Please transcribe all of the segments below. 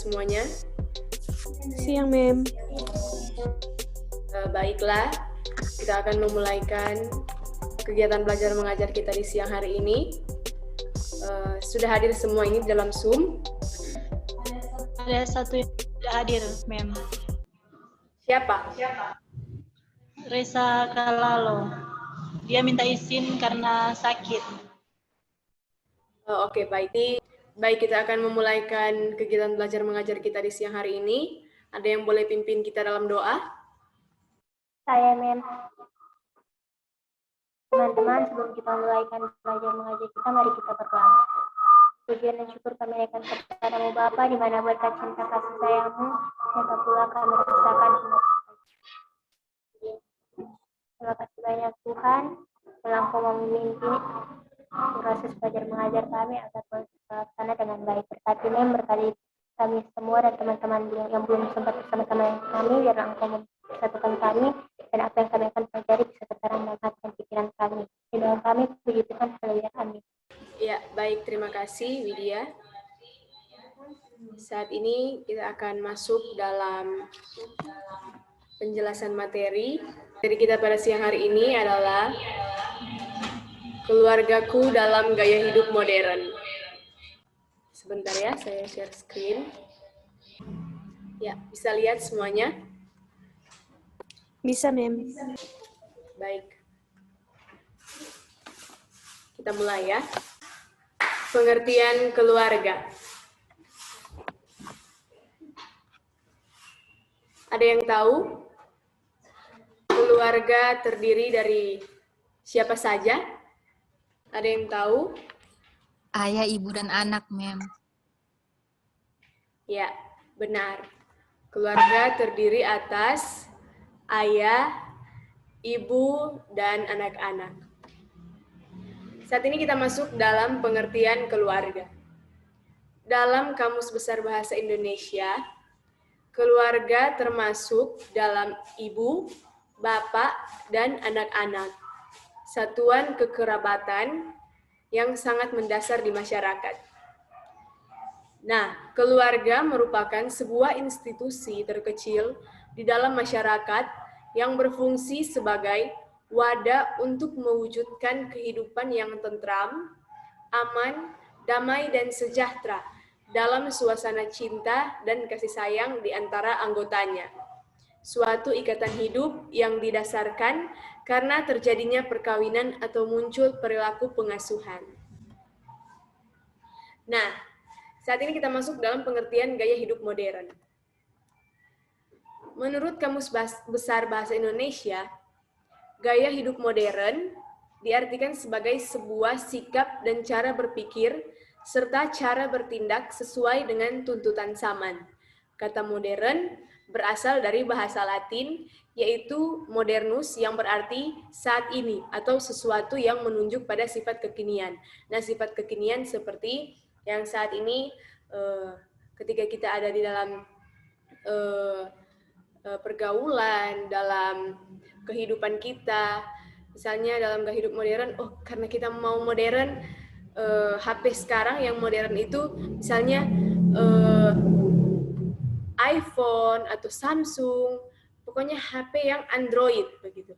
semuanya. Siang, Mem. Baiklah, kita akan memulaikan kegiatan belajar mengajar kita di siang hari ini. Sudah hadir semua ini dalam Zoom? Ada satu yang tidak hadir, Mem. Siapa? Reza Kalalo. Dia minta izin karena sakit. Oke, baik. Baik, kita akan memulaikan kegiatan belajar mengajar kita di siang hari ini. Ada yang boleh pimpin kita dalam doa? Saya, Mem. Teman-teman, sebelum kita mulaikan belajar mengajar kita, mari kita berdoa. Puji dan syukur kami naikkan kepadamu Bapa, di mana berkat cinta kasih sayangmu, nyata pula kami rasakan semua. Terima kasih banyak Tuhan, telah Engkau memimpin proses belajar mengajar kami agar terlaksana dengan baik. Berkati Mem, berkati kami semua dan teman-teman yang belum sempat bersama-sama kami, biarlah Engkau mempersatukan kami dan apa yang kami akan pelajari bisa tertanam dalam hati dan pikiran kami. Di dalam kami, puji Tuhan, haleluya, amin. Ya, baik, terima kasih Widya. Saat ini kita akan masuk dalam penjelasan materi. Materi kita pada siang hari ini adalah keluargaku dalam gaya hidup modern. Sebentar ya, saya share screen. Ya, bisa lihat semuanya? Bisa, Mem. Baik. Kita mulai ya. Pengertian keluarga. Ada yang tahu? Keluarga terdiri dari siapa saja? Ada yang tahu? Ayah, ibu, dan anak, Mem. Ya, benar. Keluarga terdiri atas ayah, ibu, dan anak-anak. Saat ini kita masuk dalam pengertian keluarga. Dalam Kamus Besar Bahasa Indonesia, keluarga termasuk dalam ibu, bapak, dan anak-anak. Satuan kekerabatan yang sangat mendasar di masyarakat. Nah, keluarga merupakan sebuah institusi terkecil di dalam masyarakat yang berfungsi sebagai wadah untuk mewujudkan kehidupan yang tentram, aman, damai, dan sejahtera dalam suasana cinta dan kasih sayang di antara anggotanya. Suatu ikatan hidup yang didasarkan karena terjadinya perkawinan atau muncul perilaku pengasuhan. Nah, saat ini kita masuk dalam pengertian gaya hidup modern. Menurut Kamus Besar Bahasa Indonesia, gaya hidup modern diartikan sebagai sebuah sikap dan cara berpikir serta cara bertindak sesuai dengan tuntutan zaman. Kata modern berasal dari bahasa Latin, yaitu modernus yang berarti saat ini atau sesuatu yang menunjuk pada sifat kekinian. Nah, sifat kekinian seperti yang saat ini ketika kita ada di dalam pergaulan, dalam kehidupan kita, misalnya dalam gaya hidup modern, karena kita mau modern, HP sekarang yang modern itu misalnya iPhone atau Samsung, pokoknya HP yang Android begitu.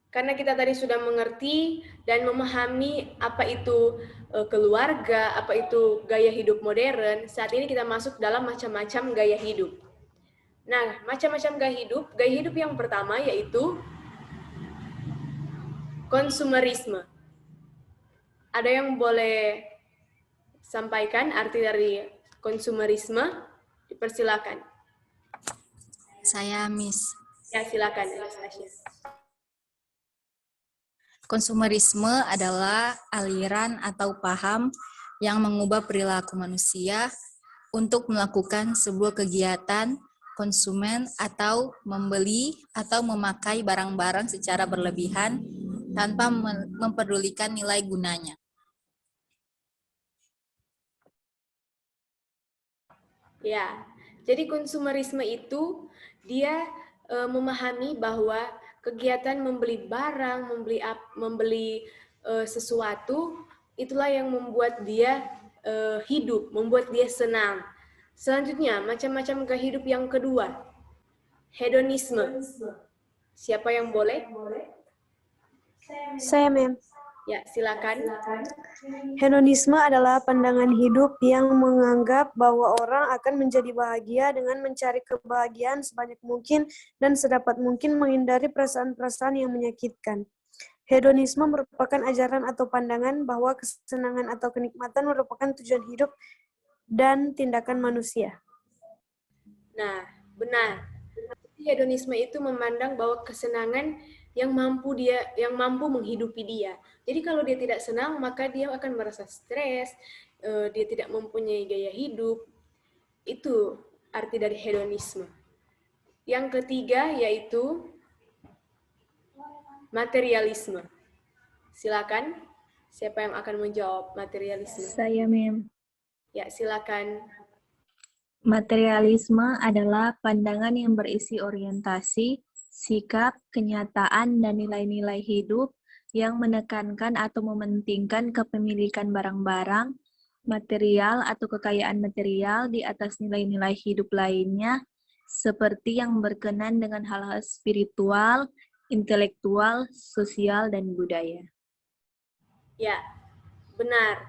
Karena kita tadi sudah mengerti dan memahami apa itu keluarga, apa itu gaya hidup modern, saat ini kita masuk dalam macam-macam gaya hidup. Nah, macam-macam gaya hidup yang pertama yaitu konsumerisme. Ada yang boleh sampaikan arti dari konsumerisme? Dipersilakan. Saya, Miss. Ya, silakan, Anastasia. Konsumerisme adalah aliran atau paham yang mengubah perilaku manusia untuk melakukan sebuah kegiatan konsumen atau membeli atau memakai barang-barang secara berlebihan tanpa mempedulikan nilai gunanya. Ya, jadi konsumerisme itu dia memahami bahwa kegiatan membeli barang, membeli sesuatu, itulah yang membuat dia hidup, membuat dia senang. Selanjutnya, macam-macam gaya hidup yang kedua, hedonisme. Siapa yang boleh? Saya, Mem. Ya, silakan. Hedonisme adalah pandangan hidup yang menganggap bahwa orang akan menjadi bahagia dengan mencari kebahagiaan sebanyak mungkin dan sedapat mungkin menghindari perasaan-perasaan yang menyakitkan. Hedonisme merupakan ajaran atau pandangan bahwa kesenangan atau kenikmatan merupakan tujuan hidup dan tindakan manusia. Nah, benar. Hedonisme itu memandang bahwa kesenangan yang mampu menghidupi dia. Jadi kalau dia tidak senang, maka dia akan merasa stres, dia tidak mempunyai gaya hidup. Itu arti dari hedonisme. Yang ketiga yaitu materialisme. Silakan, siapa yang akan menjawab materialisme? Saya, Mem. Ya, silakan. Materialisme adalah pandangan yang berisi orientasi, sikap, kenyataan, dan nilai-nilai hidup yang menekankan atau mementingkan kepemilikan barang-barang, material atau kekayaan material di atas nilai-nilai hidup lainnya, seperti yang berkenan dengan hal-hal spiritual, intelektual, sosial, dan budaya. Ya, benar.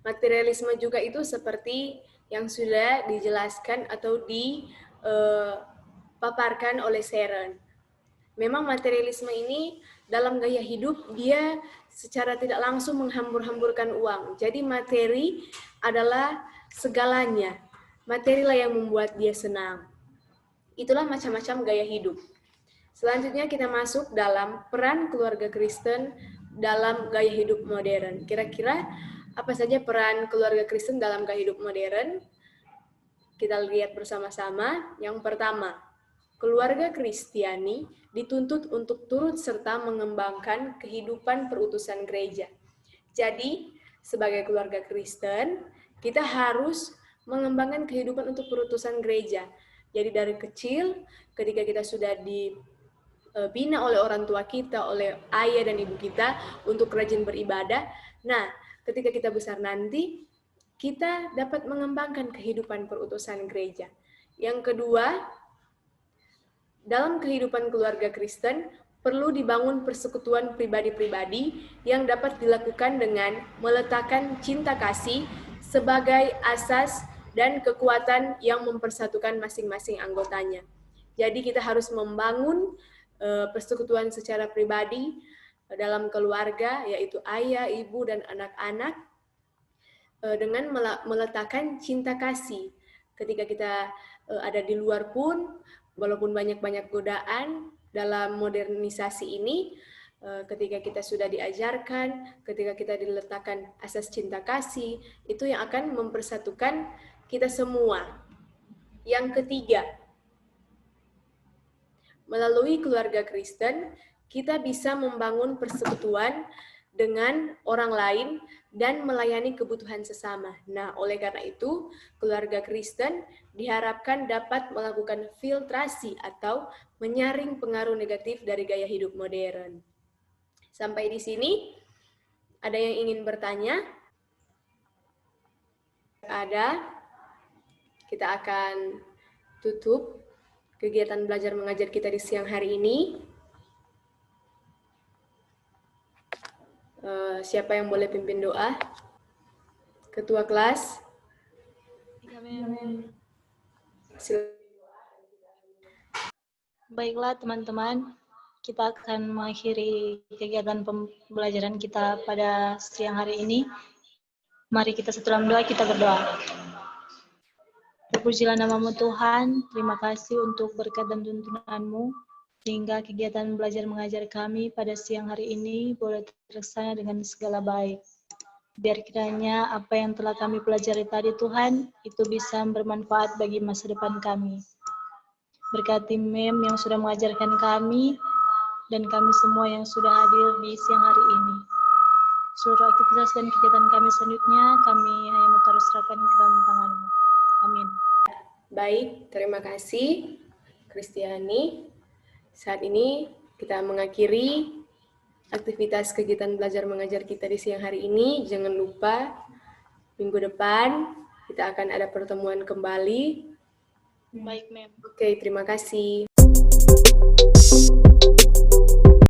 Materialisme juga itu seperti yang sudah dijelaskan atau dipaparkan oleh Sharon. Memang materialisme ini dalam gaya hidup dia secara tidak langsung menghambur-hamburkan uang. Jadi materi adalah segalanya. Materilah yang membuat dia senang. Itulah macam-macam gaya hidup. Selanjutnya kita masuk dalam peran keluarga Kristen dalam gaya hidup modern. Kira-kira apa saja peran keluarga Kristen dalam gaya hidup modern? Kita lihat bersama-sama. Yang pertama, keluarga Kristiani dituntut untuk turut serta mengembangkan kehidupan perutusan gereja. Jadi, sebagai keluarga Kristen, kita harus mengembangkan kehidupan untuk perutusan gereja. Jadi dari kecil, ketika kita sudah dibina oleh orang tua kita, oleh ayah dan ibu kita untuk rajin beribadah, nah, ketika kita besar nanti, kita dapat mengembangkan kehidupan perutusan gereja. Yang kedua, dalam kehidupan keluarga Kristen, perlu dibangun persekutuan pribadi-pribadi yang dapat dilakukan dengan meletakkan cinta kasih sebagai asas dan kekuatan yang mempersatukan masing-masing anggotanya. Jadi kita harus membangun persekutuan secara pribadi dalam keluarga, yaitu ayah, ibu, dan anak-anak, dengan meletakkan cinta kasih. Ketika kita ada di luar pun, walaupun banyak-banyak godaan dalam modernisasi ini, ketika kita sudah diajarkan, ketika kita diletakkan asas cinta kasih, itu yang akan mempersatukan kita semua. Yang ketiga, melalui keluarga Kristen, kita bisa membangun persekutuan dengan orang lain dan melayani kebutuhan sesama. Nah, oleh karena itu, keluarga Kristen diharapkan dapat melakukan filtrasi atau menyaring pengaruh negatif dari gaya hidup modern. Sampai di sini, ada yang ingin bertanya? Ada? Kita akan tutup kegiatan belajar mengajar kita di siang hari ini. Siapa yang boleh pimpin doa? Ketua kelas? Baiklah teman-teman, kita akan mengakhiri kegiatan pembelajaran kita pada siang hari ini. Mari kita satu dalam doa, kita berdoa. Terpujilah namamu Tuhan, terima kasih untuk berkat dan tuntunanmu, sehingga kegiatan belajar mengajar kami pada siang hari ini boleh terlaksana dengan segala baik. Biar kiranya apa yang telah kami pelajari tadi Tuhan, itu bisa bermanfaat bagi masa depan kami. Berkati Mem yang sudah mengajarkan kami, dan kami semua yang sudah hadir di siang hari ini. Seluruh aktivitas dan kegiatan kami selanjutnya, kami hanya mau serahkan ke dalam tangan-Mu. Amin. Baik, terima kasih Kristiani. Saat ini kita mengakhiri aktivitas kegiatan belajar mengajar kita di siang hari ini. Jangan lupa Minggu depan kita akan ada pertemuan kembali. Baik, Mem. Oke, terima kasih.